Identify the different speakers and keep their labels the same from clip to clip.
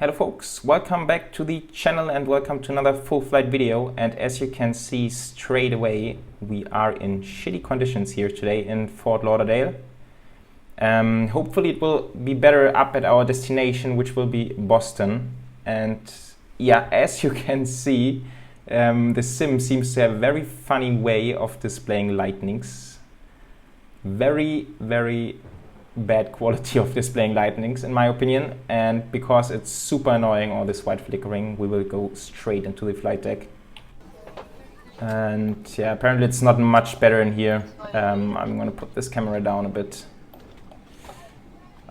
Speaker 1: Hello folks, welcome back to the channel and welcome to another full flight video. And as you can see straight away, we are in shitty conditions here today in Fort Lauderdale. Hopefully it will be better up at our destination, which will be Boston. And yeah, as you can see, the sim seems to have a very funny way of displaying lightnings. Very bad quality of displaying lightnings in my opinion, and because it's super annoying all this white flickering, we will go straight into the flight deck. And yeah, apparently it's not much better in here. I'm gonna put this camera down a bit.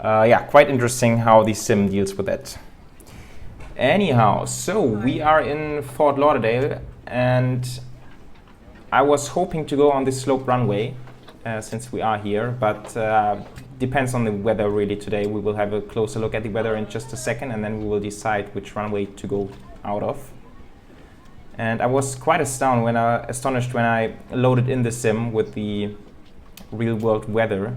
Speaker 1: Yeah, quite interesting how the sim deals with that. Anyhow, so we are in Fort Lauderdale and I was hoping to go on this slope runway since we are here, but depends on the weather really today. We will have a closer look at the weather in just a second and then we will decide which runway to go out of. And I was quite astonished when I loaded in the sim with the real world weather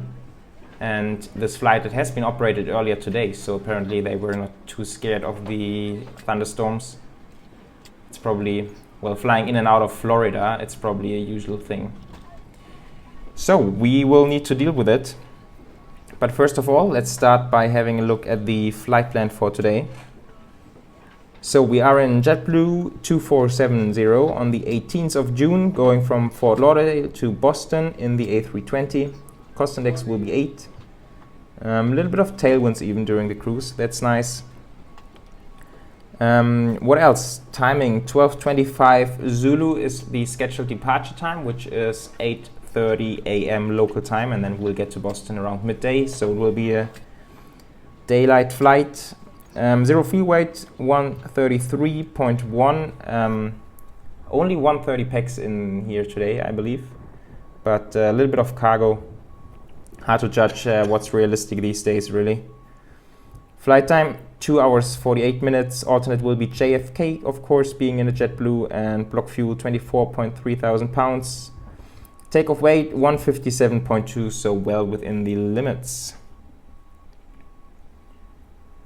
Speaker 1: and this flight that has been operated earlier today, so apparently they were not too scared of the thunderstorms. It's probably, well, flying in and out of Florida, it's probably a usual thing. So we will need to deal with it. But first of all, let's start by having a look at the flight plan for today. So we are in JetBlue 2470 on the 18th of June, going from Fort Lauderdale to Boston in the A320. Cost index will be 8. A little bit of tailwinds even during the cruise, that's nice. What else? Timing 12:25 Zulu is the scheduled departure time, which is 8:30 a.m. local time, and then we'll get to Boston around midday, so it will be a daylight flight. Zero fuel weight 133.1. Only 130 packs in here today, I believe, but a little bit of cargo. Hard to judge what's realistic these days, really. Flight time 2 hours 48 minutes. Alternate will be JFK, of course, being in a JetBlue, and block fuel 24.3 thousand pounds. Takeoff weight 157.2, so well within the limits.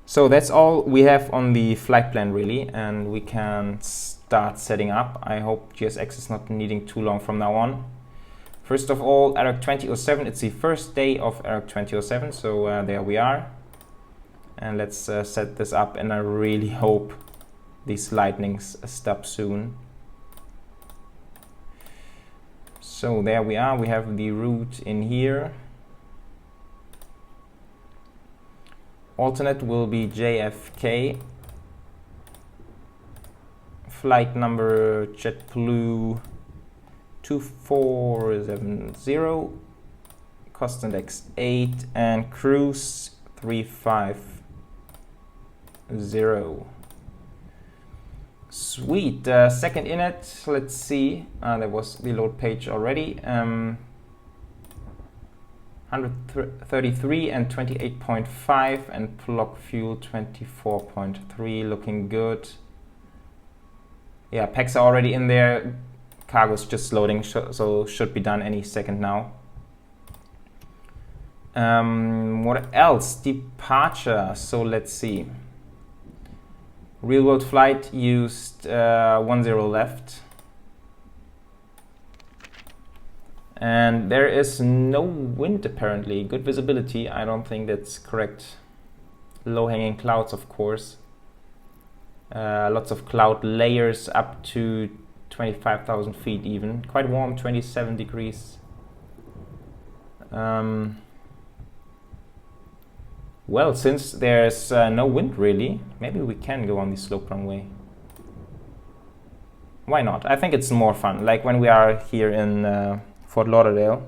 Speaker 1: So that's all we have on the flight plan really, and we can start setting up. I hope GSX is not needing too long from now on. First of all, ARC 2007, it's the first day of ARC 2007, so there we are. And let's set this up, and I really hope these lightnings stop soon. So there we are, we have the route in here. Alternate will be JFK. Flight number JetBlue 2470. Cost index 8 and cruise 350. Sweet, second in it, let's see, there was the load page already, 133 and 28.5 and block fuel 24.3, looking good. Yeah, packs are already in there, cargo's just loading, so should be done any second now. What else? Departure, so let's see. Real world flight used 10 left. And there is no wind apparently. Good visibility, I don't think that's correct. Low hanging clouds, of course. Lots of cloud layers up to 25,000 feet even. Quite warm, 27 degrees. Well, since there's no wind really, maybe we can go on the slope runway. Why not? I think it's more fun, like when we are here in Fort Lauderdale.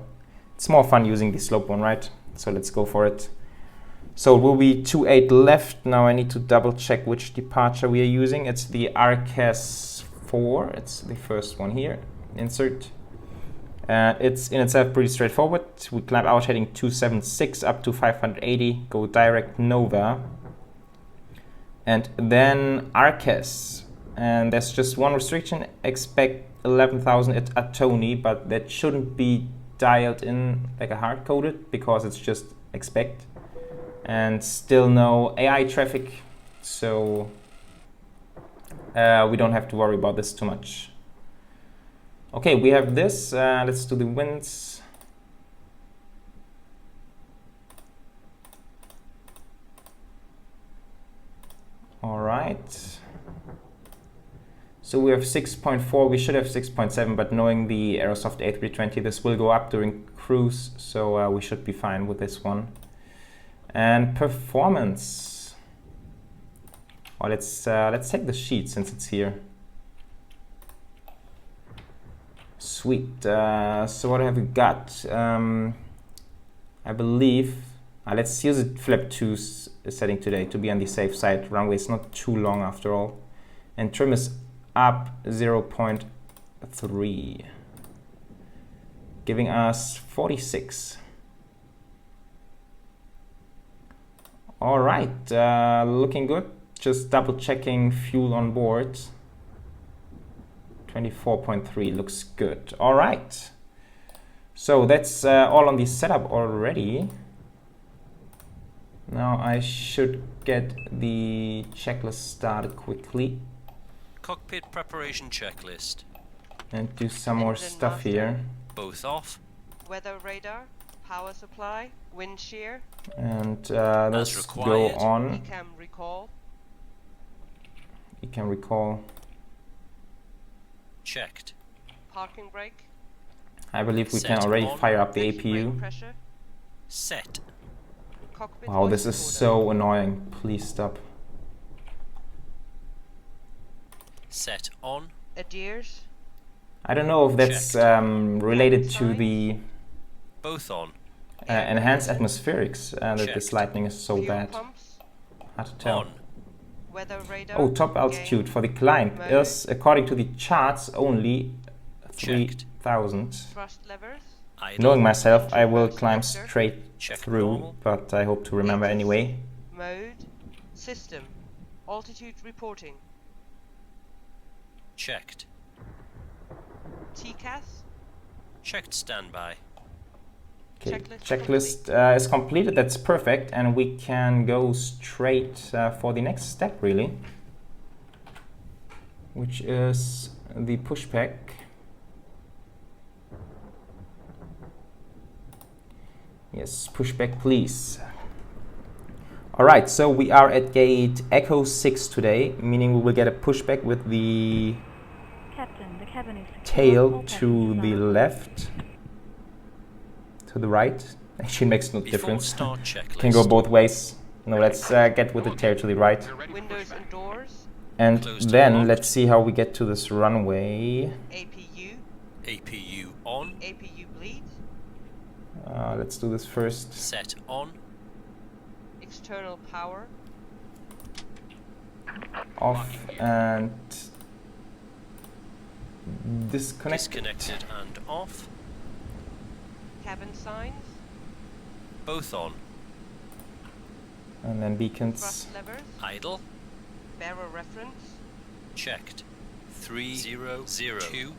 Speaker 1: It's more fun using the slope one, right? So let's go for it. So it will be 28 left. Now I need to double check which departure we are using. It's the RCAS 4, it's the first one here. Insert. It's in itself pretty straightforward. We climb out heading 276 up to 580, go direct Nova, and then RCAS. And there's just one restriction, expect 11,000 at Tony, but that shouldn't be dialed in like a hard-coded because it's just expect. And still no AI traffic so we don't have to worry about this too much. Okay, we have this. Let's do the winds. All right. So we have 6.4. We should have 6.7, but knowing the Aerosoft A320, this will go up during cruise, so we should be fine with this one. And performance. Oh, let's take the sheet since it's here. Sweet. So what have we got? I believe let's use a flap 2 setting today to be on the safe side. Runway is not too long after all, and trim is up 0.3, giving us 46. All right, looking good. Just double checking fuel on board. 24.3 looks good. All right, so that's all on the setup already. Now I should get the checklist started quickly.
Speaker 2: Cockpit preparation checklist.
Speaker 1: And do some more stuff here.
Speaker 2: Both off.
Speaker 3: Weather radar, power supply, wind shear.
Speaker 1: And let's go on.
Speaker 3: ECAM recall.
Speaker 1: ECAM recall.
Speaker 2: Checked.
Speaker 3: Parking brake.
Speaker 1: I believe we
Speaker 2: Set
Speaker 1: can already
Speaker 2: on.
Speaker 1: fire up the
Speaker 3: Brake
Speaker 1: APU.
Speaker 3: pressure.
Speaker 2: Set.
Speaker 3: Cockpit
Speaker 1: Wow, this is
Speaker 3: voice
Speaker 1: so annoying. Please stop.
Speaker 2: Set on.
Speaker 3: Adheres.
Speaker 1: I don't know if that's related to the
Speaker 2: Both on.
Speaker 1: enhanced atmospherics that this
Speaker 2: Checked.
Speaker 1: lightning is so
Speaker 3: Fuel
Speaker 1: bad.
Speaker 3: pumps.
Speaker 1: Hard to tell.
Speaker 2: On.
Speaker 3: Weather radar.
Speaker 1: Oh, top altitude for the climb
Speaker 3: mode.
Speaker 1: is, according to the charts, only
Speaker 2: Checked.
Speaker 1: 3,000.
Speaker 3: Thrust levers.
Speaker 2: Idle.
Speaker 1: Knowing myself, I will climb straight
Speaker 2: Check
Speaker 1: through,
Speaker 2: normal.
Speaker 1: but I hope to remember anyway.
Speaker 3: Mode. System. Altitude reporting.
Speaker 2: Checked.
Speaker 3: TCAS.
Speaker 2: Checked standby.
Speaker 1: Okay,
Speaker 3: Checklist
Speaker 1: checklist is completed. That's perfect, and we can go straight for the next step, really, which is the pushback. Yes, pushback, please. All right, so we are at gate Echo 6 today, meaning we will get a pushback with the
Speaker 4: Captain, the cabin is
Speaker 1: tail to the left, to the right. Actually, makes no
Speaker 2: Before
Speaker 1: difference.
Speaker 2: start checklist.
Speaker 1: Can go both ways. No, let's get with the tail to the right.
Speaker 3: Windows and doors.
Speaker 1: And
Speaker 2: Closed and
Speaker 1: then
Speaker 2: locked.
Speaker 1: let's see how we get to this runway.
Speaker 3: APU.
Speaker 2: APU on.
Speaker 3: APU bleed.
Speaker 1: Let's do this first.
Speaker 2: Set on.
Speaker 3: External power.
Speaker 1: Off and disconnect.
Speaker 2: Disconnected and off.
Speaker 3: Cabin signs.
Speaker 2: Both on.
Speaker 1: And then beacons.
Speaker 3: Thrust levers.
Speaker 2: Idle.
Speaker 3: Bearer reference.
Speaker 2: Checked. 3002.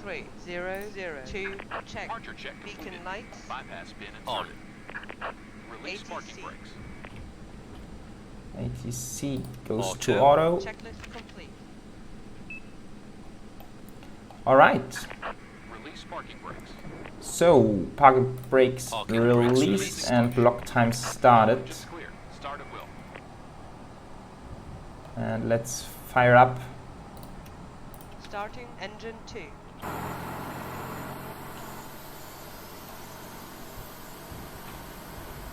Speaker 3: 3002. Check.
Speaker 5: Departure check
Speaker 3: Beacon
Speaker 5: completed.
Speaker 3: lights.
Speaker 5: Bypass pin
Speaker 2: On.
Speaker 5: inserted. Release parking
Speaker 3: ATC.
Speaker 5: brakes.
Speaker 1: ATC goes
Speaker 2: Auto.
Speaker 1: to auto.
Speaker 3: Checklist complete.
Speaker 1: All right.
Speaker 5: Release parking brakes.
Speaker 1: So parking brakes
Speaker 2: Parking brakes
Speaker 1: released
Speaker 2: released.
Speaker 1: and block time started.
Speaker 5: Engines clear. Start at will.
Speaker 1: And let's fire up.
Speaker 3: Starting engine 2.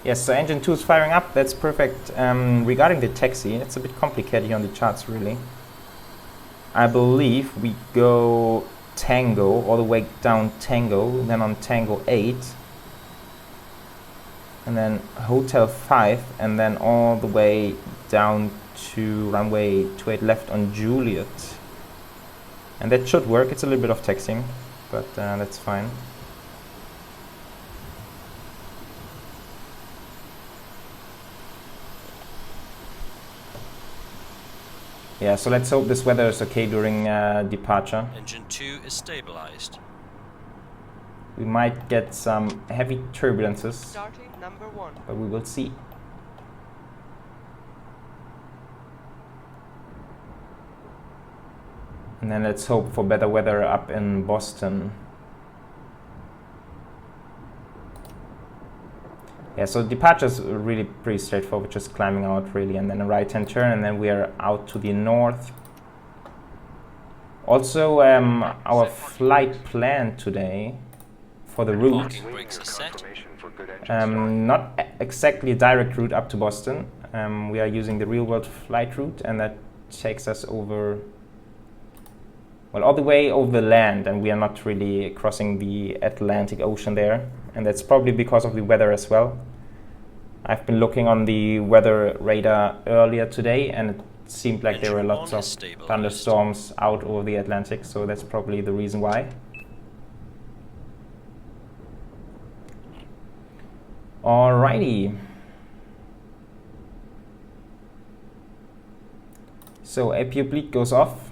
Speaker 1: Yes, so engine 2 is firing up. That's perfect. Regarding the taxi, it's a bit complicated here on the charts, really. I believe we go Tango, all the way down Tango, then on Tango 8, and then Hotel 5, and then all the way down to runway 28 left on Juliet. And that should work. It's a little bit of taxiing, but that's fine. Yeah, so let's hope this weather is okay during departure.
Speaker 2: Engine 2 is stabilized.
Speaker 1: We might get some heavy turbulences,
Speaker 3: Starting number 1.
Speaker 1: but we will see. And then let's hope for better weather up in Boston. Yeah, so departure's really pretty straightforward, just climbing out really, and then a right-hand turn, and then we are out to the north. Also, our flight plan today for the route,
Speaker 2: Parking brakes are set.
Speaker 1: not exactly a direct route up to Boston. We are using the real-world flight route, and that takes us over, well, all the way over the land, and we are not really crossing the Atlantic Ocean there, and that's probably because of the weather as well. I've been looking on the weather radar earlier today, and it seemed like there were lots of thunderstorms out over the Atlantic, so that's probably the reason why. Alrighty. So APU bleed goes off.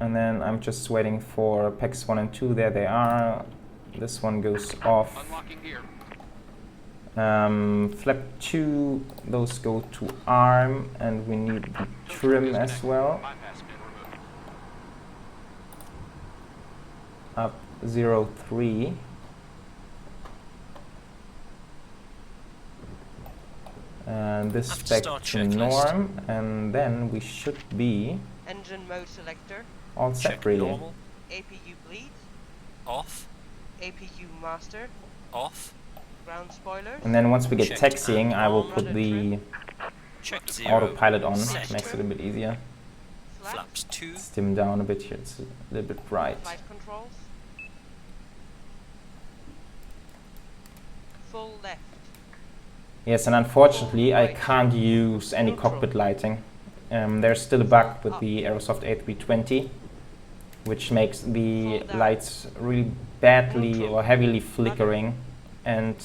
Speaker 1: And then I'm just waiting for PEX 1 and 2. There they are. This one goes off.
Speaker 5: Unlocking gear.
Speaker 1: Flap 2, those go to ARM, and we need the trim as well.
Speaker 5: Bypass pin removed.
Speaker 1: Up 0.3. And this
Speaker 2: Have to
Speaker 1: back
Speaker 2: start
Speaker 1: to
Speaker 2: checklist.
Speaker 1: norm, and then we should be
Speaker 3: Engine mode selector.
Speaker 1: all set
Speaker 2: Check
Speaker 1: really.
Speaker 2: normal.
Speaker 3: APU bleed.
Speaker 2: Off.
Speaker 3: APU master.
Speaker 2: Off.
Speaker 3: Ground spoilers.
Speaker 1: And then once we get
Speaker 2: Checked
Speaker 1: taxiing,
Speaker 2: and
Speaker 1: I will
Speaker 3: on.
Speaker 1: put the
Speaker 2: Check 0.
Speaker 1: autopilot on.
Speaker 2: Set.
Speaker 1: Makes it a bit easier.
Speaker 2: Flaps 2.
Speaker 1: Dim down a bit here, it's a little bit bright.
Speaker 3: Flight controls. Full left.
Speaker 1: Yes, and unfortunately I can't use any cockpit lighting. There's still a bug with the Aerosoft A320, which makes the lights really badly or heavily flickering. And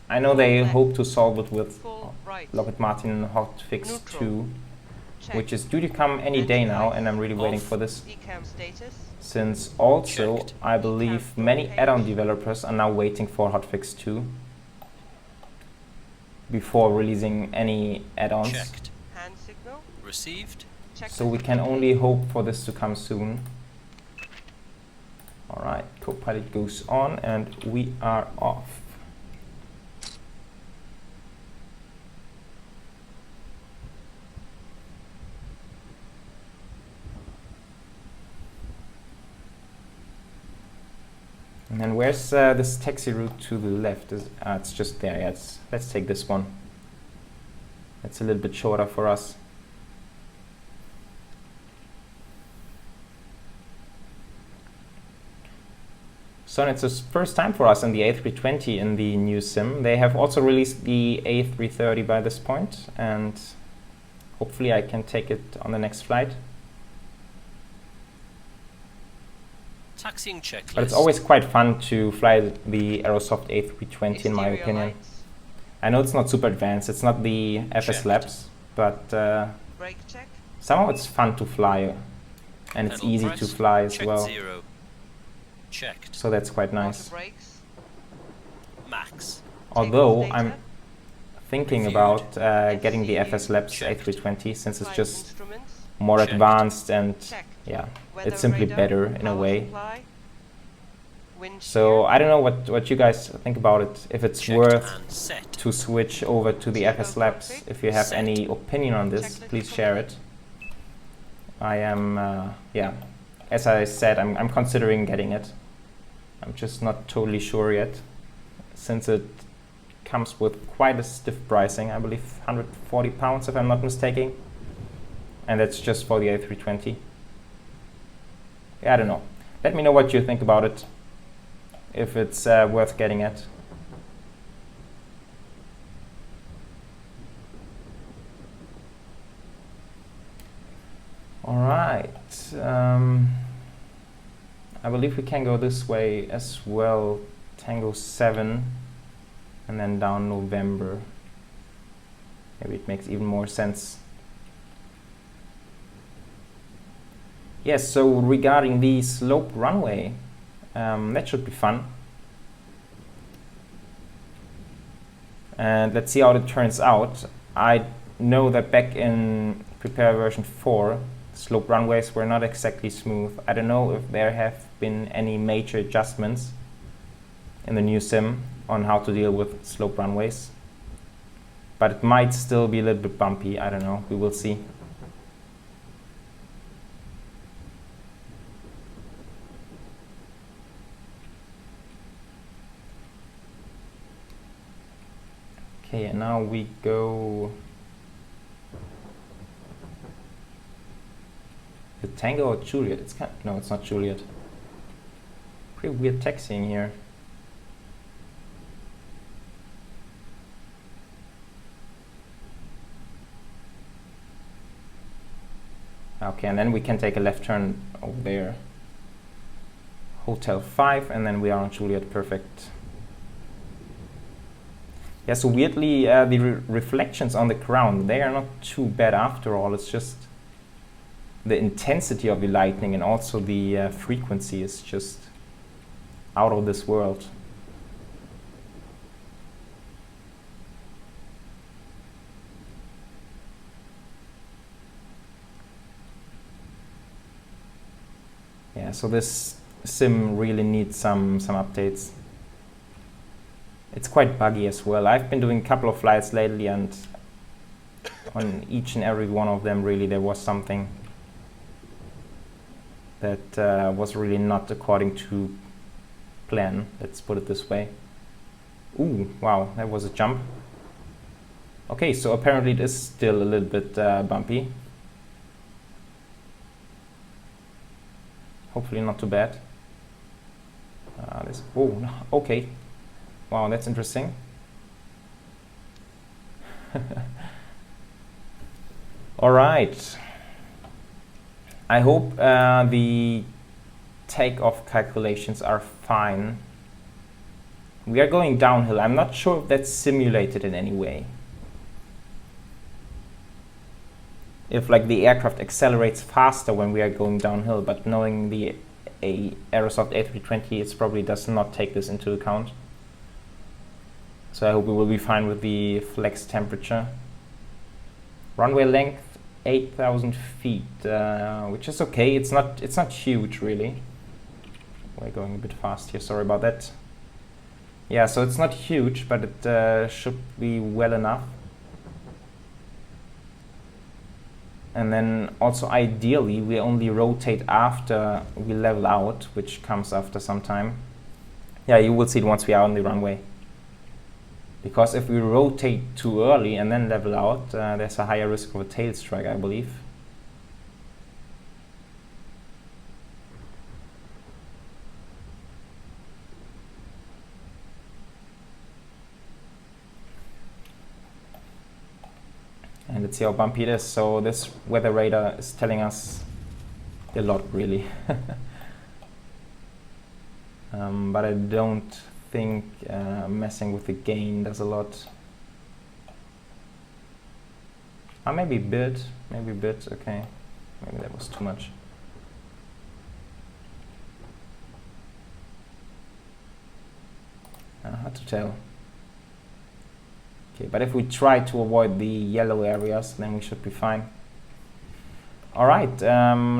Speaker 1: I know they hope to solve it with
Speaker 3: Full right.
Speaker 1: Lockheed Martin Hotfix
Speaker 3: Neutral.
Speaker 1: 2,
Speaker 3: Check.
Speaker 1: which is due to come any day now, and I'm really waiting for this.
Speaker 3: Decam status.
Speaker 1: Since also,
Speaker 2: Checked.
Speaker 1: I believe many add-on developers are now waiting for Hotfix 2 before releasing any add-ons.
Speaker 2: Checked.
Speaker 3: Hand signal.
Speaker 2: Received.
Speaker 3: Check.
Speaker 1: So we can only hope for this to come soon. Alright, Copilot goes on and we are off. And then where's this taxi route to the left? It's just there. Yeah, let's take this one. It's a little bit shorter for us. So it's the first time for us in the A320 in the new sim. They have also released the A330 by this point, and hopefully I can take it on the next flight.
Speaker 2: Taxiing checklist.
Speaker 1: But it's always quite fun to fly the Aerosoft A320 in my
Speaker 3: Exterior
Speaker 1: opinion.
Speaker 3: lights.
Speaker 1: I know it's not super advanced, it's not the FS
Speaker 2: Checked.
Speaker 1: Labs, but
Speaker 3: Brake check.
Speaker 1: somehow it's fun to fly, and it's
Speaker 2: Pedal
Speaker 1: easy
Speaker 2: press.
Speaker 1: to fly as
Speaker 2: Checked
Speaker 1: well.
Speaker 2: 0. Checked.
Speaker 1: So that's quite nice.
Speaker 3: Auto brakes.
Speaker 2: Max.
Speaker 1: Although
Speaker 3: Tables
Speaker 1: I'm
Speaker 3: data.
Speaker 1: thinking
Speaker 2: Reviewed.
Speaker 1: about getting the
Speaker 3: FCU.
Speaker 1: FS Labs
Speaker 2: Checked.
Speaker 1: A320 since it's
Speaker 3: Flight
Speaker 1: just
Speaker 3: instruments.
Speaker 1: more
Speaker 2: Checked.
Speaker 1: advanced and
Speaker 3: Checked.
Speaker 1: yeah,
Speaker 3: Weather
Speaker 1: it's simply
Speaker 3: radar,
Speaker 1: better in a
Speaker 3: power
Speaker 1: way.
Speaker 3: supply, wind
Speaker 1: So
Speaker 3: shear,
Speaker 1: I don't know what you guys think about it, if it's
Speaker 2: Checked
Speaker 1: worth
Speaker 2: and set.
Speaker 1: to switch over to the
Speaker 3: Check
Speaker 1: FS
Speaker 3: over
Speaker 1: Labs.
Speaker 3: cockpit.
Speaker 1: If you have
Speaker 2: Set.
Speaker 1: any opinion on this,
Speaker 3: Checklist
Speaker 1: please share
Speaker 3: complete.
Speaker 1: it. I am, yeah, as I said, I'm considering getting it. I'm just not totally sure yet, since it comes with quite a stiff pricing, I believe £140 if I'm not mistaken. And that's just for the A320. Yeah, I don't know. Let me know what you think about it, if it's worth getting it. All right. I believe we can go this way as well. Tango 7 and then down November. Maybe it makes even more sense. Yes, so regarding the slope runway, that should be fun. And let's see how it turns out. I know that back in prepare version 4, slope runways were not exactly smooth. I don't know if there have been any major adjustments in the new sim on how to deal with slope runways. But it might still be a little bit bumpy, I don't know, we will see. Okay, and now we go the Tango or Juliet. It's kind of, no, it's not Juliet. Pretty weird taxiing here. Okay, and then we can take a left turn over there. Hotel 5, and then we are on Juliet. Perfect. Yeah, so weirdly, the reflections on the ground, they are not too bad after all. It's just the intensity of the lightning and also the frequency is just out of this world. Yeah, so this sim really needs some updates. It's quite buggy as well. I've been doing a couple of flights lately, and on each and every one of them really there was something that was really not according to plan, let's put it this way. Ooh, wow, that was a jump. Okay, so apparently it is still a little bit bumpy. Hopefully not too bad. Oh, okay. Wow, that's interesting. All right. I hope the takeoff calculations are fine. We are going downhill. I'm not sure if that's simulated in any way. If like the aircraft accelerates faster when we are going downhill, but knowing the Aerosoft A320, it probably does not take this into account. So I hope we will be fine with the flex temperature. Runway length 8,000 feet, which is okay. It's not huge really. We're going a bit fast here. Sorry about that. Yeah, so it's not huge, but it should be well enough. And then also ideally we only rotate after we level out, which comes after some time. Yeah, you will see it once we are on the runway. Because if we rotate too early and then level out, there's a higher risk of a tail strike, I believe. And let's see how bumpy it is. So this weather radar is telling us a lot, really. But I don't think messing with the gain does a lot. Maybe a bit, okay. Maybe that was too much. Hard to tell. Okay, but if we try to avoid the yellow areas, then we should be fine. All right,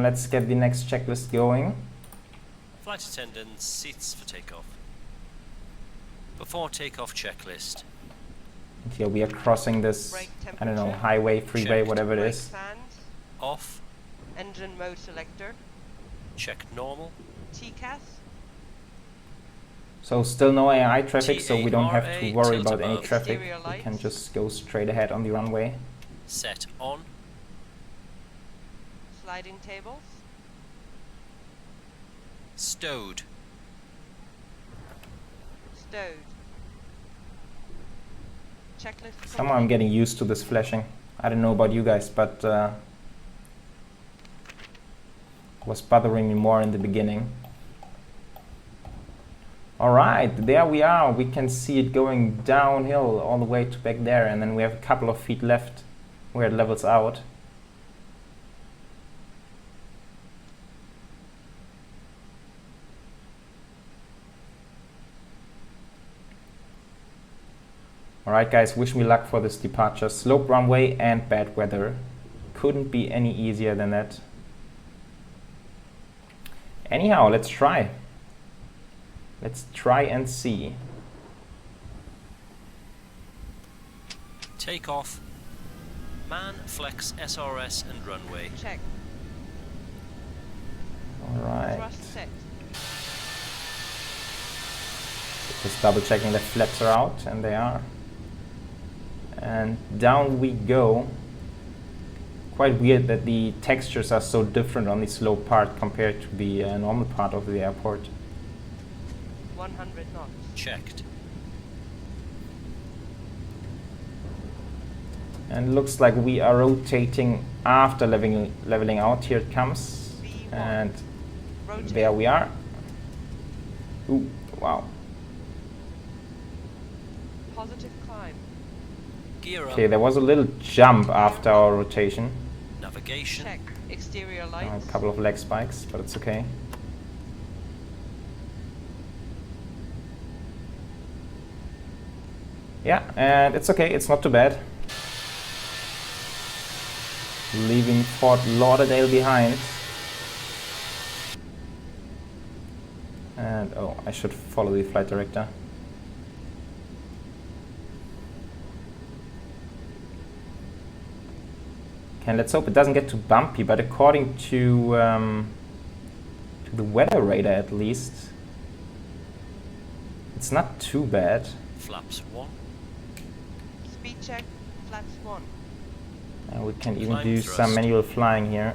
Speaker 1: let's get the next checklist going.
Speaker 2: Flight attendants, seats for takeoff. Before takeoff checklist.
Speaker 1: And here we are crossing this, I don't know, highway, freeway,
Speaker 2: Checked.
Speaker 1: whatever it
Speaker 3: Brake
Speaker 1: is.
Speaker 3: stand,
Speaker 2: Off.
Speaker 3: engine mode selector,
Speaker 2: Check normal.
Speaker 3: TCAS,
Speaker 1: So still no AI traffic, so we don't have to
Speaker 2: TARA,
Speaker 1: worry
Speaker 2: tilt
Speaker 1: about any
Speaker 2: above.
Speaker 1: traffic.
Speaker 3: Stereo
Speaker 1: We can
Speaker 3: lights.
Speaker 1: just go straight ahead on the runway.
Speaker 2: Set on.
Speaker 3: sliding tables,
Speaker 2: Stowed.
Speaker 3: stowed. Checklist
Speaker 1: Somehow I'm getting used to this flashing. I don't know about you guys, but was bothering me more in the beginning. Alright, there we are. We can see it going downhill all the way to back there, and then we have a couple of feet left where it levels out. Alright guys, wish me luck for this departure. Slope runway and bad weather couldn't be any easier than that. Anyhow, let's try. Let's try and see.
Speaker 2: Take off. Man, flex, SRS and runway.
Speaker 3: Check.
Speaker 1: Alright.
Speaker 3: Thrust set.
Speaker 1: Just double checking the flaps are out, and they are. And down we go. Quite weird that the textures are so different on the slow part compared to the normal part of the airport.
Speaker 3: 100 knots.
Speaker 2: Checked.
Speaker 1: And looks like we are rotating after leveling out. Here it comes.
Speaker 3: V1.
Speaker 1: And
Speaker 3: Rotate.
Speaker 1: there we are. Ooh, wow.
Speaker 3: Positive climb.
Speaker 2: Gear up.
Speaker 1: Okay, there was a little jump after our rotation.
Speaker 2: Navigation.
Speaker 3: Check. Exterior
Speaker 1: A
Speaker 3: lights.
Speaker 1: couple of leg spikes, but it's okay. Yeah, and it's okay, it's not too bad. Leaving Fort Lauderdale behind. And oh, I should follow the flight director. Okay, let's hope it doesn't get too bumpy, but according to the weather radar at least, it's not too bad.
Speaker 2: Flaps 1.
Speaker 3: Speed check. Flaps 1.
Speaker 1: We can even
Speaker 2: Climb
Speaker 1: do
Speaker 2: thrust.
Speaker 1: some manual flying here.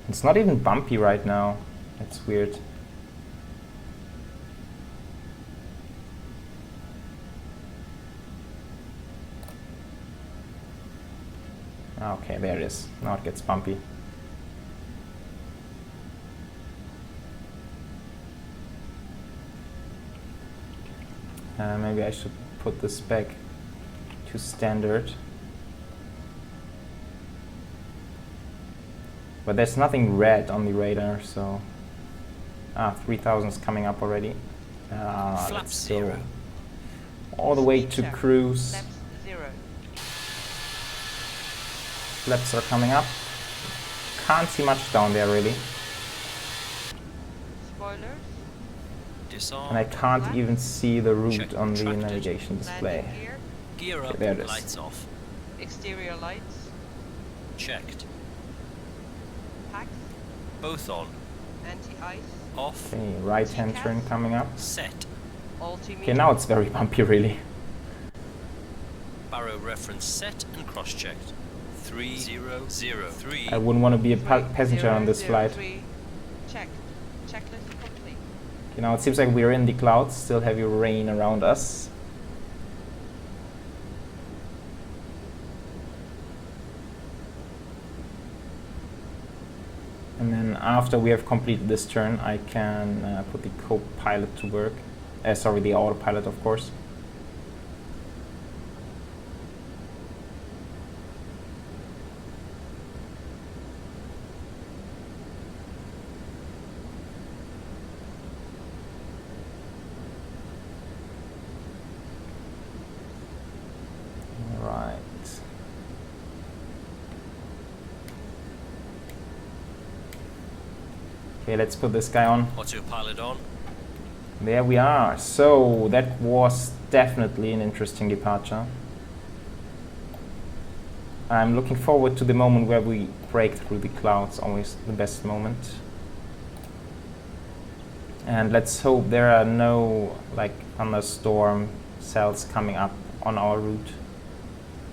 Speaker 1: It's not even bumpy right now. That's weird. Okay, there it is. Now it gets bumpy. Maybe I should put this back to standard. But there's nothing red on the radar, so... 3000 is coming up already.
Speaker 2: Flaps
Speaker 1: Let's go
Speaker 2: 0.
Speaker 1: all the way
Speaker 3: Speed
Speaker 1: to
Speaker 3: check.
Speaker 1: cruise.
Speaker 3: Flaps 0.
Speaker 1: Flaps are coming up. Can't see much down there really.
Speaker 3: Spoilers.
Speaker 2: Disarm.
Speaker 1: And I can't even see the route
Speaker 2: Check
Speaker 1: on the
Speaker 2: retracted.
Speaker 1: navigation display.
Speaker 3: Landing gear.
Speaker 2: Gear up.
Speaker 1: there it is.
Speaker 2: Lights off.
Speaker 3: Exterior lights.
Speaker 2: Checked.
Speaker 3: Packs.
Speaker 2: Both on.
Speaker 3: Anti-ice.
Speaker 2: Off.
Speaker 1: Okay, right hand turn coming up.
Speaker 2: Set.
Speaker 3: Altimeter.
Speaker 1: Okay, now it's very bumpy really.
Speaker 2: Barrow reference set and cross-checked. 3003.
Speaker 1: I wouldn't want to be a passenger on this flight.
Speaker 3: 3. Check. Checklist complete.
Speaker 1: Okay, now it seems like we're in the clouds, still heavy rain around us. And then after we have completed this turn, I can put the co-pilot to work. Sorry, the autopilot, of course. Right. Okay, let's put this guy on.
Speaker 2: Autopilot on.
Speaker 1: There we are. So that was definitely an interesting departure. I'm looking forward to the moment where we break through the clouds, always the best moment. And let's hope there are no like thunderstorm cells coming up on our route.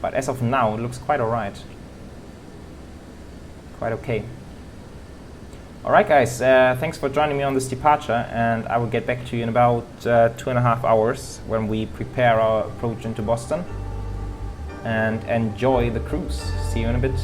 Speaker 1: But as of now, it looks quite alright. Quite okay. Alright guys, thanks for joining me on this departure, and I will get back to you in about 2.5 hours when we prepare our approach into Boston. And enjoy the cruise. See you in a bit.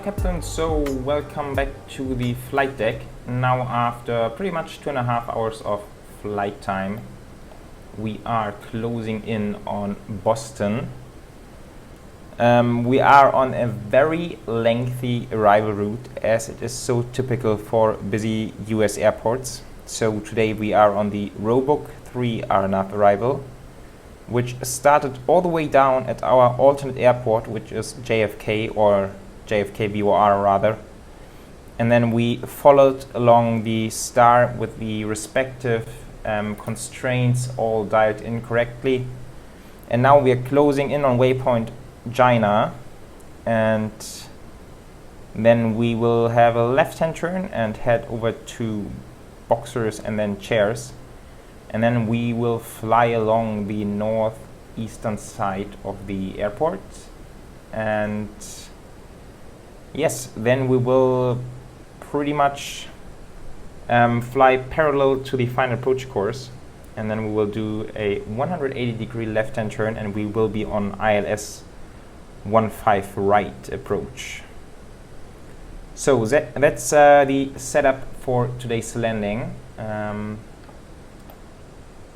Speaker 1: Captain, so welcome back to the flight deck. Now after pretty much 2.5 hours of flight time, we are closing in on Boston. We are on a very lengthy arrival route, as it is so typical for busy US airports. So today we are on the Roebuck 3 RNAV arrival, which started all the way down at our alternate airport, which is JFK, or JFK BOR rather. And then we followed along the star with the respective constraints all dialed in correctly. And now we are closing in on waypoint China, and then we will have a left-hand turn and head over to boxers and then chairs. And then we will fly along the northeastern side of the airport, and yes, then we will pretty much fly parallel to the final approach course, and then we will do a 180-degree left-hand turn, and we will be on ILS 15 right approach. So that's the setup for today's landing.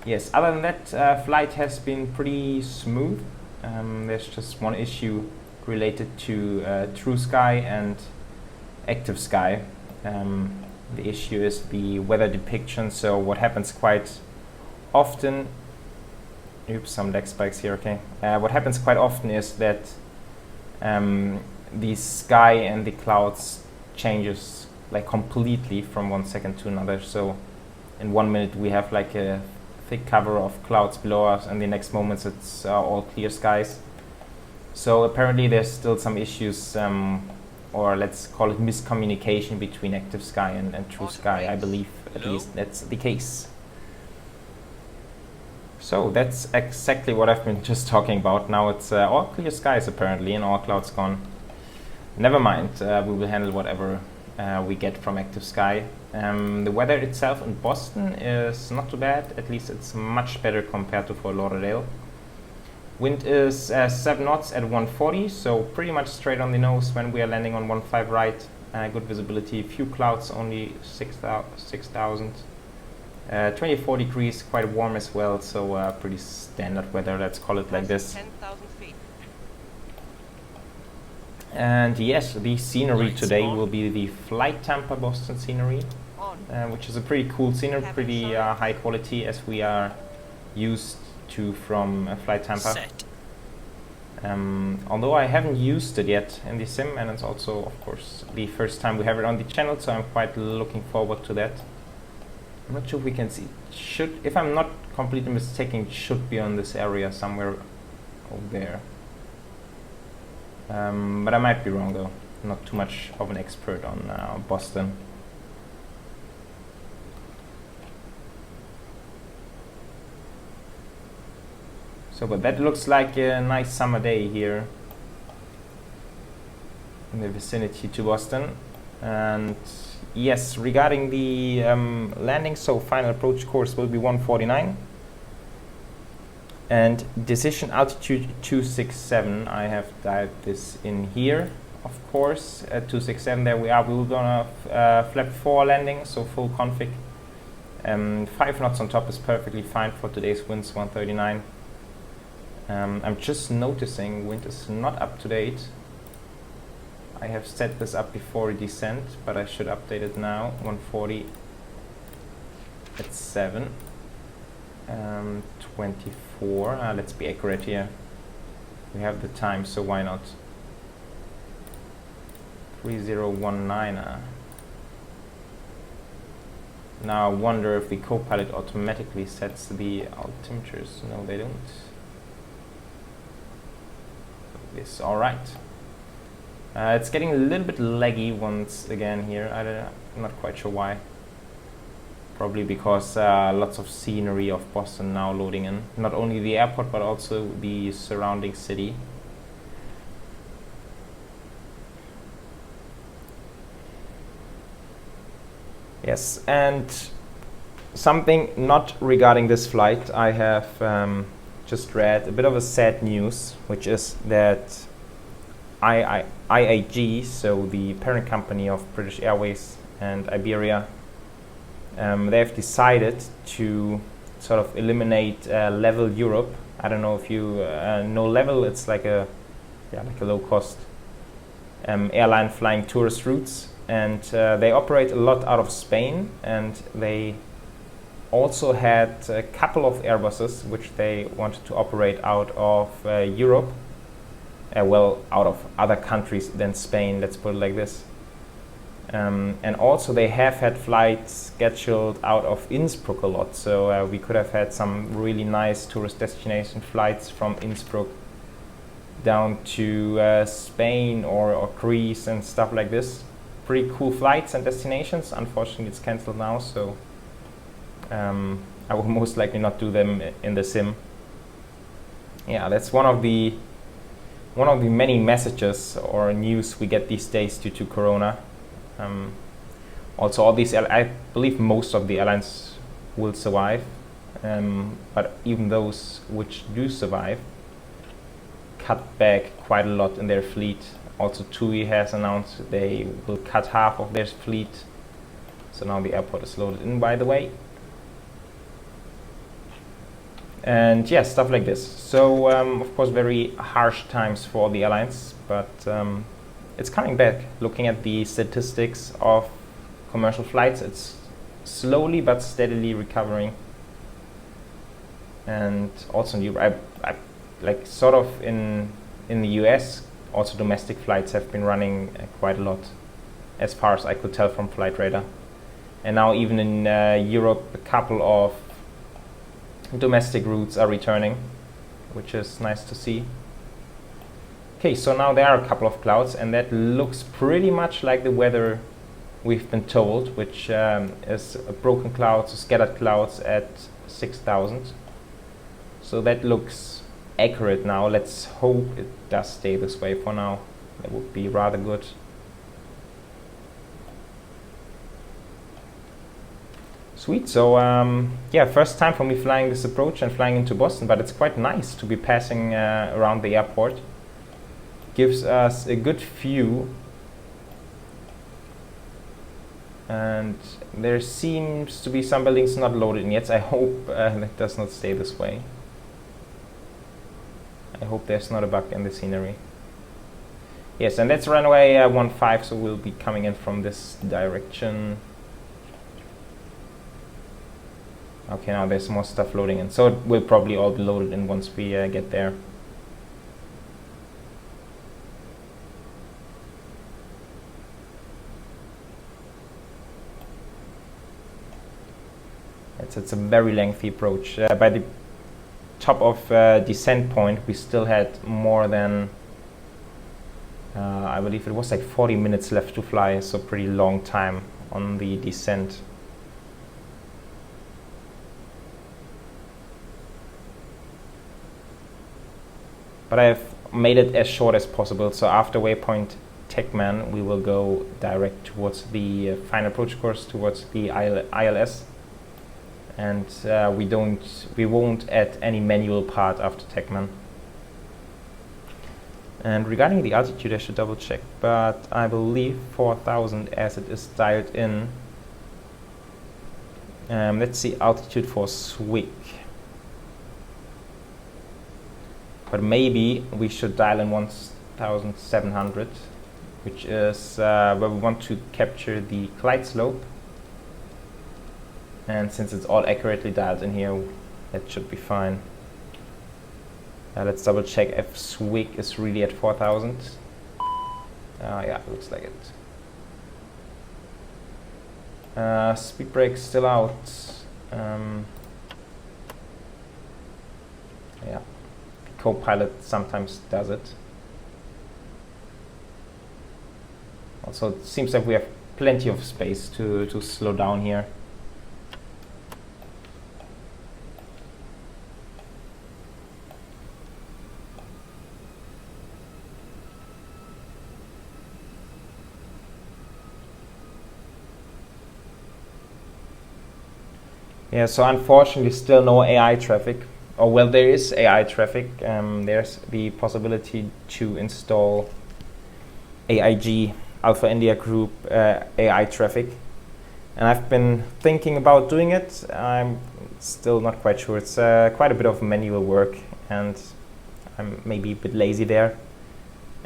Speaker 1: Yes, other than that, flight has been pretty smooth. There's just one issue related to True Sky and Active Sky. The issue is the weather depiction. So what happens quite often, oops, some leg spikes here, okay. What happens quite often is that the sky and the clouds changes like completely from 1 second to another. So in 1 minute we have like a thick cover of clouds below us, and the next moments it's all clear skies. So apparently there's still some issues, or let's call it miscommunication between Active Sky and True Sky. I believe at least that's the case. So that's exactly what I've been just talking about. Now it's all clear skies apparently, and all clouds gone. Never mind, we will handle whatever we get from Active Sky. The weather itself in Boston is not too bad. At least it's much better compared to Fort Lauderdale. Wind is 7 knots at 140, so pretty much straight on the nose when we are landing on 15 right. Good visibility, few clouds, only 6,000. 24 degrees, quite warm as well, so pretty standard weather, let's call it like this.
Speaker 3: 10,000 feet.
Speaker 1: And yes, the scenery today will be the FlyTampa Boston scenery, which is a pretty cool scenery, pretty high quality, as we are used to from FlyTampa. Although I haven't used it yet in the sim, and it's also, of course, the first time we have it on the channel, so I'm quite looking forward to that. I'm not sure if we can see. Should, if I'm not completely mistaken, it should be on this area somewhere over there. But I might be wrong though. Not too much of an expert on Boston. So, but that looks like a nice summer day here in the vicinity to Boston. And yes, regarding the landing, so final approach course will be 149. And decision altitude 267, I have dialed this in here, of course. At 267, there we are. We're gonna flap 4 landing, so full config. 5 knots on top is perfectly fine for today's winds, 139. I'm just noticing wind is not up to date. I have set this up before descent, but I should update it now. 140 at 7. 24. Let's be accurate here. We have the time, so why not? 3019. Now I wonder if the co-pilot automatically sets the altimeters. No, they don't. This, all right. It's getting a little bit laggy once again here. I'm not quite sure why. Probably because lots of scenery of Boston now loading in. Not only the airport, but also the surrounding city. Yes, and something not regarding this flight. I have just read a bit of a sad news, which is that IAG, so the parent company of British Airways and Iberia, they've decided to sort of eliminate Level Europe. I don't know if you know Level. It's like a low-cost airline flying tourist routes, and they operate a lot out of Spain, and they also had a couple of Airbuses which they wanted to operate out of Europe, well, out of other countries than Spain, let's put it like this. And also they have had flights scheduled out of Innsbruck a lot, so we could have had some really nice tourist destination flights from Innsbruck down to Spain or Greece and stuff like this. Pretty cool flights and destinations. Unfortunately it's cancelled now, so I will most likely not do them in the sim. Yeah, that's one of the many messages or news we get these days due to Corona. Also, all these, I believe most of the airlines will survive, but even those which do survive cut back quite a lot in their fleet. Also, TUI has announced they will cut half of their fleet. So now the airport is loaded in, by the way. And yeah, stuff like this. So of course very harsh times for the airlines, but it's coming back. Looking at the statistics of commercial flights, it's slowly but steadily recovering. And also in Europe, I like sort of in the US, also domestic flights have been running quite a lot, as far as I could tell from Flight Radar. And now even in Europe, a couple of domestic routes are returning, which is nice to see. Okay, so now there are a couple of clouds, and that looks pretty much like the weather we've been told, which is broken clouds, scattered clouds at 6,000. So that looks accurate now. Let's hope it does stay this way for now. That would be rather good. Sweet. So yeah, first time for me flying this approach and flying into Boston, but it's quite nice to be passing around the airport. Gives us a good view, and there seems to be some buildings not loaded in yet. I hope that does not stay this way. I hope there's not a bug in the scenery. Yes, and that's runway 15, so we'll be coming in from this direction. Okay, now there's more stuff loading in, so it will probably all be loaded in once we get there. It's a very lengthy approach. By the top of descent point, we still had more than, I believe it was like 40 minutes left to fly, so pretty long time on the descent. But I have made it as short as possible, so after waypoint Techman we will go direct towards the final approach course, towards the ILS, and we won't add any manual part after Techman. And regarding the altitude, I should double check, but I believe 4,000 as it is dialed in. Let's see altitude for Swick. But maybe we should dial in 1,700, which is where we want to capture the glide slope. And since it's all accurately dialed in here, that should be fine. Let's double check if Swick is really at 4,000. Yeah, looks like it. Speed brake still out. Yeah. Copilot sometimes does it. Also, it seems like we have plenty of space to slow down here. Yeah, so unfortunately still no AI traffic. Oh well, there is AI traffic. There's the possibility to install AIG, Alpha India Group, AI traffic. And I've been thinking about doing it. I'm still not quite sure. It's quite a bit of manual work, and I'm maybe a bit lazy there.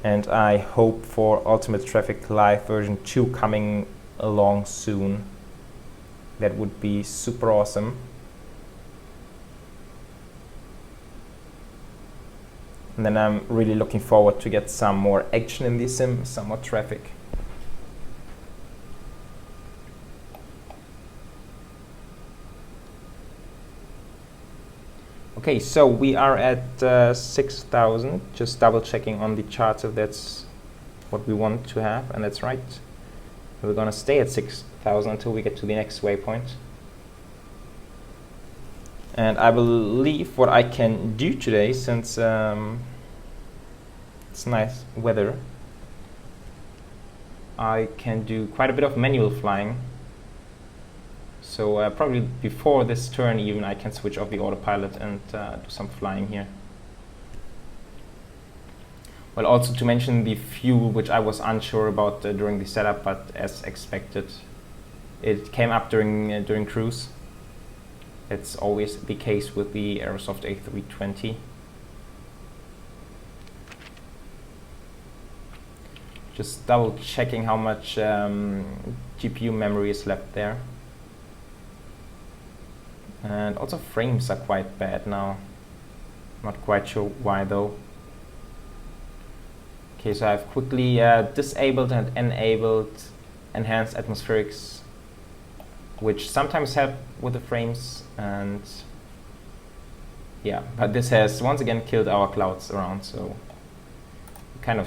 Speaker 1: And I hope for Ultimate Traffic Live version 2 coming along soon. That would be super awesome. And then I'm really looking forward to get some more action in the sim, some more traffic. Okay, so we are at 6,000, just double checking on the charts if that's what we want to have, and that's right. We're gonna stay at 6,000 until we get to the next waypoint. And I believe what I can do today, since it's nice weather, I can do quite a bit of manual flying. So probably before this turn even I can switch off the autopilot and do some flying here. Well, also to mention the fuel, which I was unsure about during the setup, but as expected, it came up during cruise. It's always the case with the Aerosoft A320. Just double checking how much GPU memory is left there. And also frames are quite bad now. Not quite sure why though. Okay, so I've quickly disabled and enabled enhanced atmospherics, which sometimes help with the frames, and yeah, but this has once again killed our clouds around, so you kind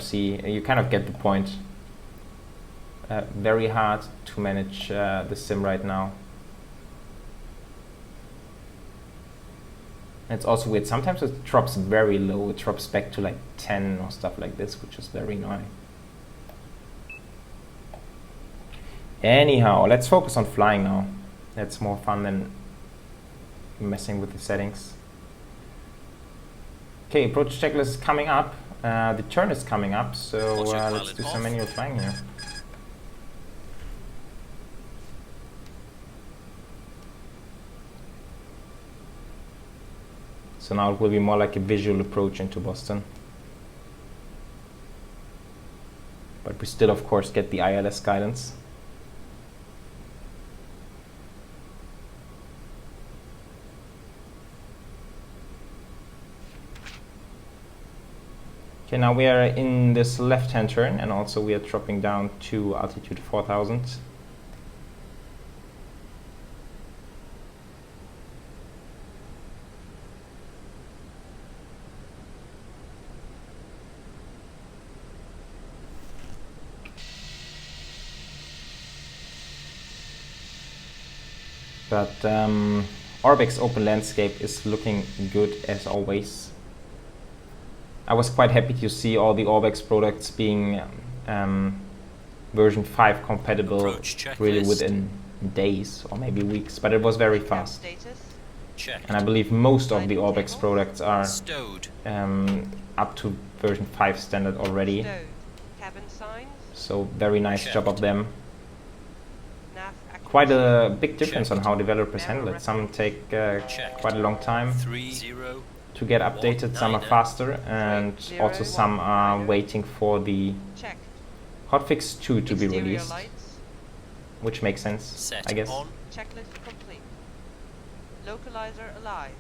Speaker 1: of get the point. Very hard to manage the sim right now. It's also weird, sometimes it drops very low, it drops back to like 10 or stuff like this, which is very annoying. Anyhow, let's focus on flying now. That's more fun than messing with the settings. Okay, approach checklist is coming up. The turn is coming up, so let's do some manual flying here. So now it will be more like a visual approach into Boston. But we still, of course, get the ILS guidance. Okay, now we are in this left-hand turn, and also we are dropping down to altitude 4,000. But ORBX Open Landscape is looking good as always. I was quite happy to see all the ORBX products being version 5 compatible really within days or maybe weeks, but it was very fast. And I believe most of the ORBX products are up to version 5 standard already. So very nice job of them. Quite a big difference on how developers handle it. Some take quite a long time to get updated, some are faster, and also some are waiting for the hotfix 2 to be released, which makes sense, I guess.
Speaker 3: Checklist complete. Localizer alive.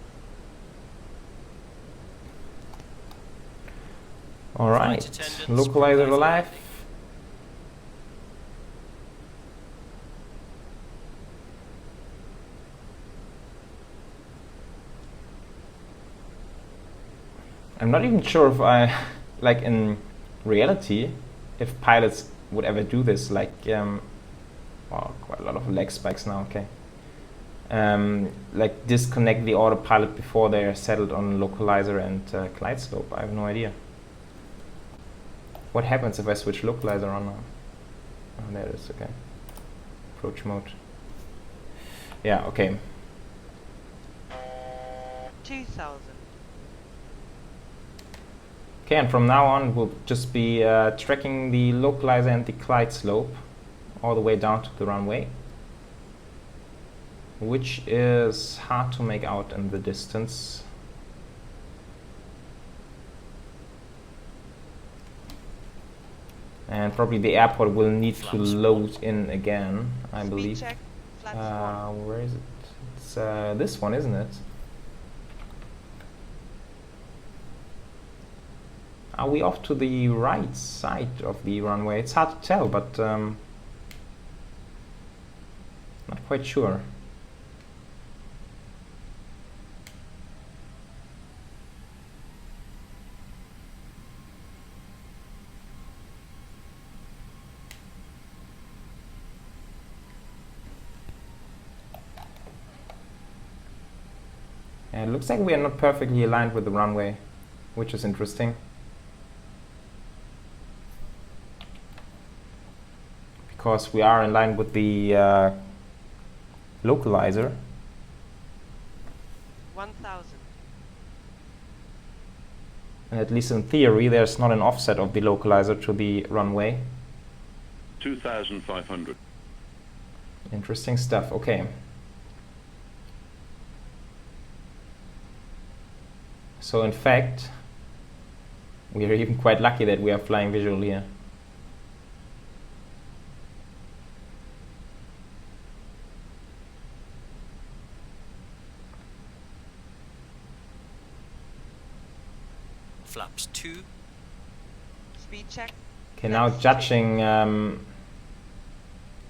Speaker 1: Alright, localizer alive. I'm not even sure if I, like in reality, if pilots would ever do this, like, well, quite a lot of leg spikes now, okay. Like disconnect the autopilot before they are settled on localizer and glide slope. I have no idea. What happens if I switch localizer on now? Oh, there it is, okay. Approach mode. Yeah, okay.
Speaker 3: 2,000.
Speaker 1: Okay, and from now on we'll just be tracking the localizer and the glide slope all the way down to the runway, which is hard to make out in the distance. And probably the airport will need to load in again, I believe.
Speaker 3: Check. Flaps
Speaker 1: Where is it? It's this one, isn't it? Are we off to the right side of the runway? It's hard to tell, but not quite sure. And it looks like we are not perfectly aligned with the runway, which is interesting. Because we are in line with the localizer.
Speaker 3: 1000.
Speaker 1: And at least in theory, there's not an offset of the localizer to the runway.
Speaker 6: 2,500.
Speaker 1: Interesting stuff. Okay. So in fact, we are even quite lucky that we are flying visual here.
Speaker 2: Flaps 2.
Speaker 3: Speed check.
Speaker 1: Okay, now judging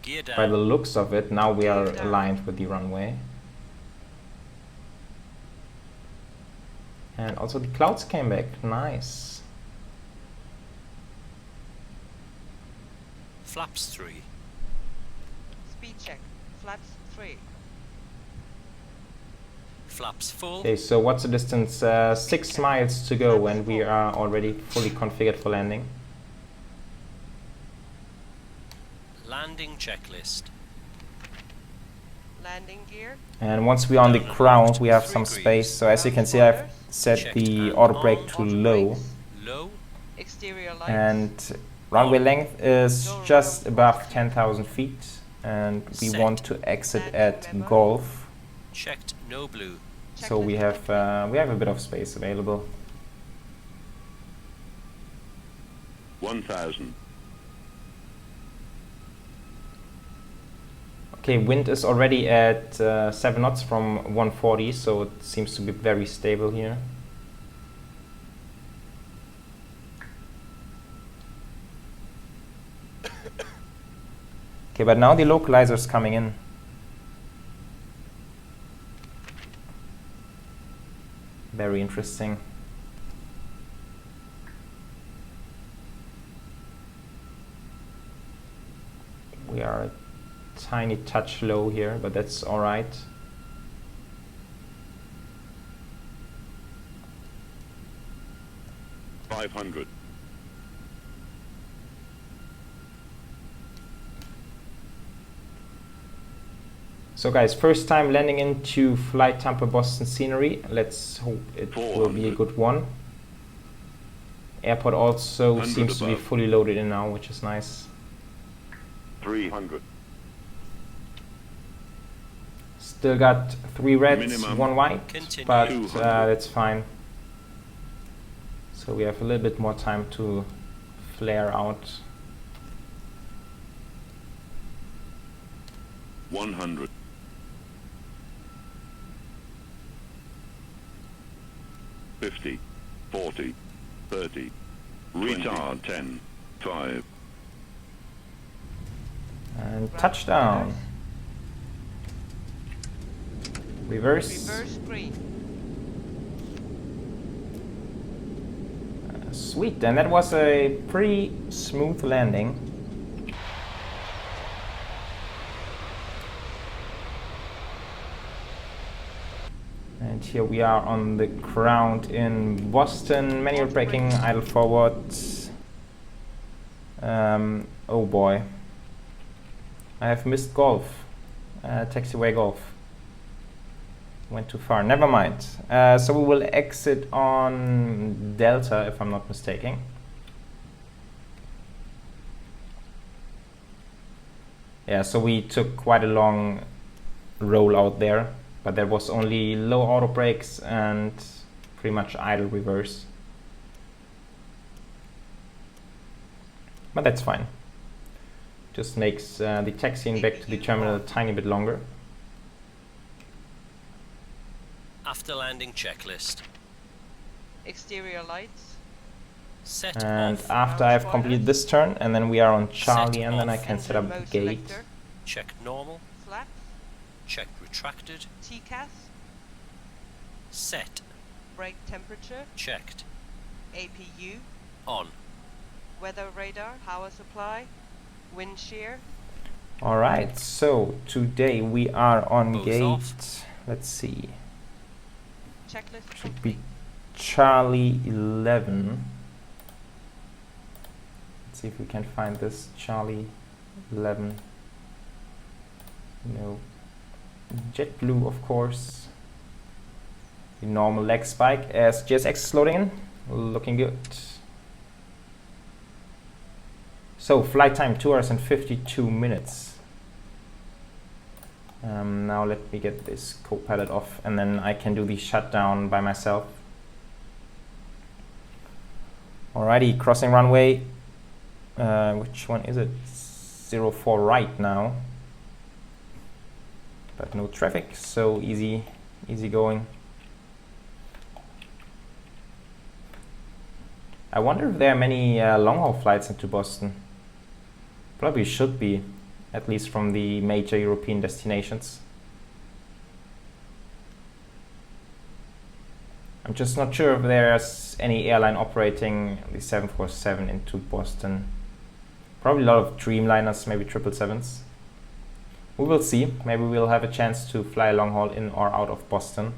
Speaker 2: Gear down.
Speaker 1: by the looks of it, now we are
Speaker 3: Gear down.
Speaker 1: aligned with the runway. And also the clouds came back. Nice.
Speaker 2: Flaps 3.
Speaker 3: Speed check. Flaps 3.
Speaker 2: Flaps full.
Speaker 1: Okay, so what's the distance? 6 miles to go, and we are already fully configured for landing.
Speaker 2: Landing checklist.
Speaker 3: Landing gear.
Speaker 1: And once we're on the ground, we have some space. So as you can see, I've set the auto brake to low,
Speaker 2: Low.
Speaker 3: Exterior lights.
Speaker 1: and runway length is just above 10,000 feet, and we
Speaker 2: Set.
Speaker 1: want to exit at Golf.
Speaker 2: Checked no blue.
Speaker 1: So we have a bit of space available.
Speaker 6: 1,000.
Speaker 1: Okay, wind is already at 7 knots from 140, so it seems to be very stable here. Okay, but now the localizer is coming in. Very interesting. We are a tiny touch low here, but that's all right.
Speaker 6: $500.
Speaker 1: So guys, first time landing into FlyTampa Boston scenery. Let's hope it will be a good one. Airport also
Speaker 6: 100
Speaker 1: seems to be
Speaker 6: above.
Speaker 1: fully loaded in now, which is nice.
Speaker 6: 300.
Speaker 1: Still got 3 reds,
Speaker 6: Minimum.
Speaker 1: 1 white,
Speaker 2: Continue.
Speaker 1: but
Speaker 6: 200.
Speaker 1: that's fine. So we have a little bit more time to flare out.
Speaker 6: 100. 50. 40. 30. Retard 10. 5.
Speaker 1: And touchdown. Reverse.
Speaker 3: Reverse green.
Speaker 1: Sweet, and that was a pretty smooth landing. And here we are on the ground in Boston. Manual braking, idle forward. Oh boy. I have missed golf. Taxiway golf. Went too far. Never mind. So we will exit on Delta, if I'm not mistaken. Yeah, so we took quite a long roll out there, but there was only low auto brakes and pretty much idle reverse. But that's fine. Just makes the taxiing back to the terminal a tiny bit longer.
Speaker 2: After landing checklist.
Speaker 3: Exterior lights.
Speaker 2: Set
Speaker 1: And
Speaker 2: off.
Speaker 1: after I've completed this turn, and then we are on Charlie, and then I can set up
Speaker 3: Engine
Speaker 1: the
Speaker 3: mode
Speaker 1: gate.
Speaker 3: selector.
Speaker 2: Check normal.
Speaker 3: Flaps.
Speaker 2: Check retracted.
Speaker 3: TCAS.
Speaker 2: Set.
Speaker 3: Brake temperature.
Speaker 2: Checked.
Speaker 3: APU.
Speaker 2: On.
Speaker 3: Weather radar. Power supply. Wind shear.
Speaker 1: Alright, so today we are on
Speaker 2: Both
Speaker 1: gate,
Speaker 2: off.
Speaker 1: let's see,
Speaker 3: Checklist
Speaker 1: should
Speaker 3: complete.
Speaker 1: be Charlie 11. Let's see if we can find this. Charlie 11. No. JetBlue, of course. The normal leg spike as GSX is loading in. Looking good. So flight time 2 hours and 52 minutes. Now let me get this co-pilot off, and then I can do the shutdown by myself. Alrighty, crossing runway. Which one is it? 04 right now. But no traffic, so easy going. I wonder if there are many long-haul flights into Boston. Probably should be, at least from the major European destinations. I'm just not sure if there's any airline operating the 747 into Boston. Probably a lot of Dreamliners, maybe 777s. We will see. Maybe we'll have a chance to fly long haul in or out of Boston.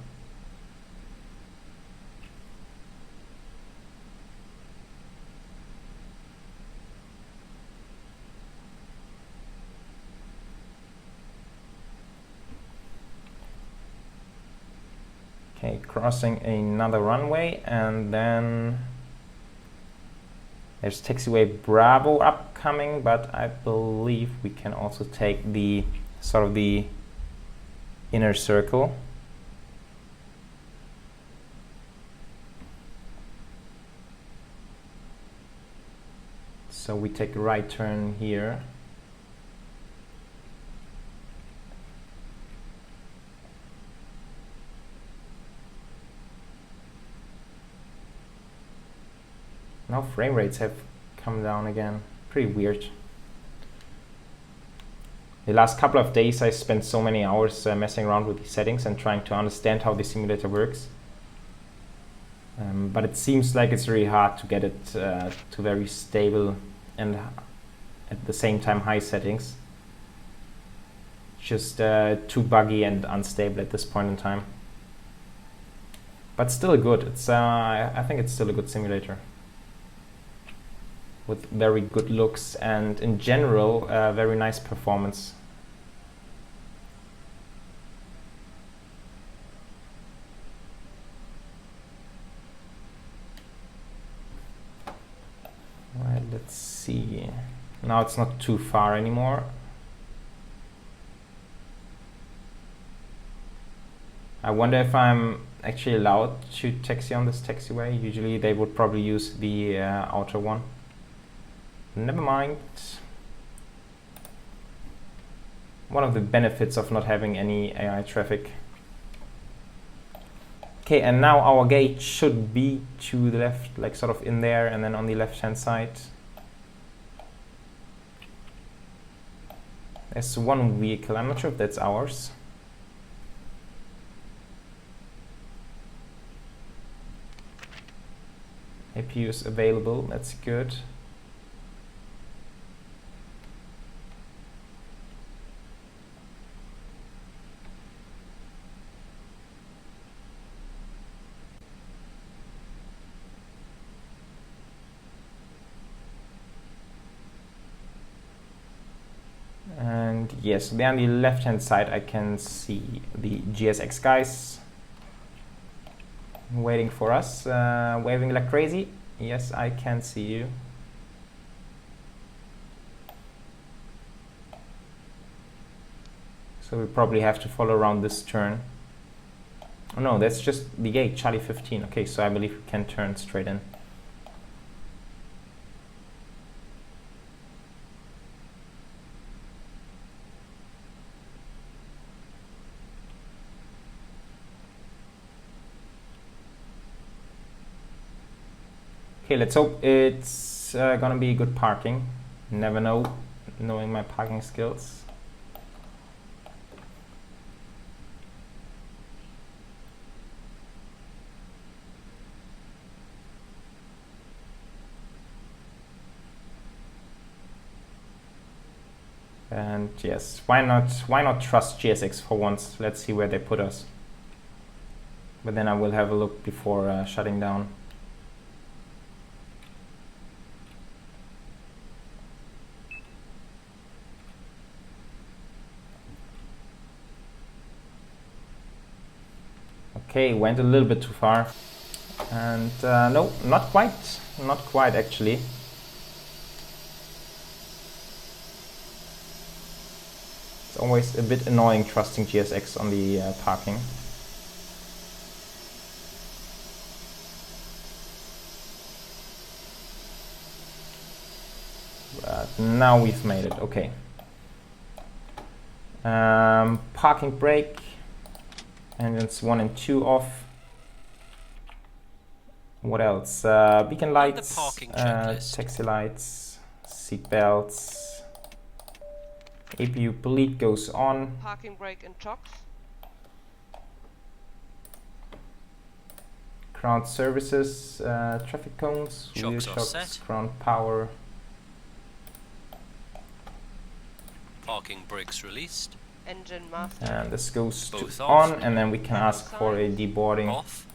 Speaker 1: Okay, crossing another runway, and then there's taxiway Bravo upcoming, but I believe we can also take the sort of the inner circle. So we take a right turn here. Now frame rates have come down again. Pretty weird. The last couple of days I spent so many hours messing around with the settings and trying to understand how the simulator works. But it seems like it's really hard to get it to very stable and at the same time high settings. Just too buggy and unstable at this point in time. But still good. It's I think it's still a good simulator, with very good looks and in general very nice performance. Right, let's see. Now it's not too far anymore. I wonder if I'm actually allowed to taxi on this taxiway. Usually they would probably use the outer one. Never mind. One of the benefits of not having any AI traffic. Okay, and now our gate should be to the left, like sort of in there, and then on the left-hand side. There's one vehicle. I'm not sure if that's ours. APU is available. That's good. And yes, there on the left hand side I can see the GSX guys waiting for us, waving like crazy. Yes, I can see you. So we probably have to follow around this turn. Oh no, that's just the gate, Charlie 15. Okay, so I believe we can turn straight in. Okay, let's hope it's gonna be good parking. Never know, knowing my parking skills. And yes, why not trust GSX for once? Let's see where they put us. But then I will have a look before shutting down. Okay, went a little bit too far. And no, not quite actually. It's always a bit annoying trusting GSX on the parking. But now we've made it, okay. Parking brake. Engines 1 and 2 off. What else? Beacon lights, taxi lights, seat belts. APU bleed goes on.
Speaker 3: Parking brake and chocks.
Speaker 1: Ground services, traffic cones, wheel shocks, ground power.
Speaker 2: Parking brakes released.
Speaker 3: Engine master.
Speaker 1: And this goes
Speaker 2: Both
Speaker 1: to
Speaker 2: off.
Speaker 1: on, and then we can ask for a deboarding.
Speaker 2: Off.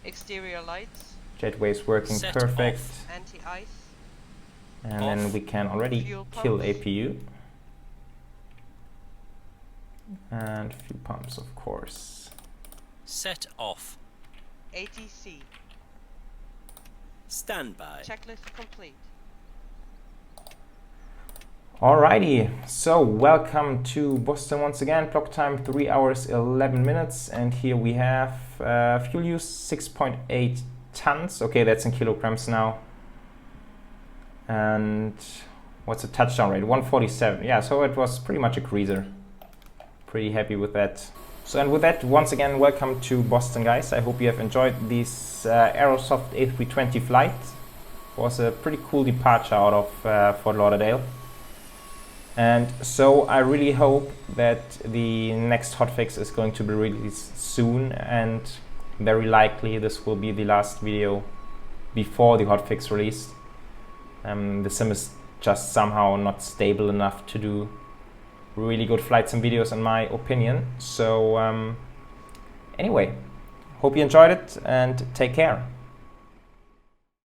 Speaker 3: Exterior lights.
Speaker 1: Jetway is working
Speaker 2: Set
Speaker 1: perfect.
Speaker 2: off.
Speaker 3: Anti-ice.
Speaker 1: And
Speaker 2: Off.
Speaker 1: then we can already
Speaker 3: Fuel
Speaker 1: kill
Speaker 3: pumps.
Speaker 1: APU. And fuel pumps, of course.
Speaker 2: Set off.
Speaker 3: ATC.
Speaker 2: Standby.
Speaker 3: Checklist complete.
Speaker 1: Alrighty, so welcome to Boston once again. Clock time 3 hours 11 minutes, and here we have fuel use 6.8 tons. Okay, that's in kilograms now. And what's the touchdown rate? 147. Yeah, so it was pretty much a cruiser. Pretty happy with that. So, and with that, once again, welcome to Boston, guys. I hope you have enjoyed this Aerosoft A320 flight. It was a pretty cool departure out of Fort Lauderdale. And so I really hope that the next hotfix is going to be released soon, and very likely this will be the last video before the hotfix release. The sim is just somehow not stable enough to do really good flights and videos in my opinion. So anyway, hope you enjoyed it and take care.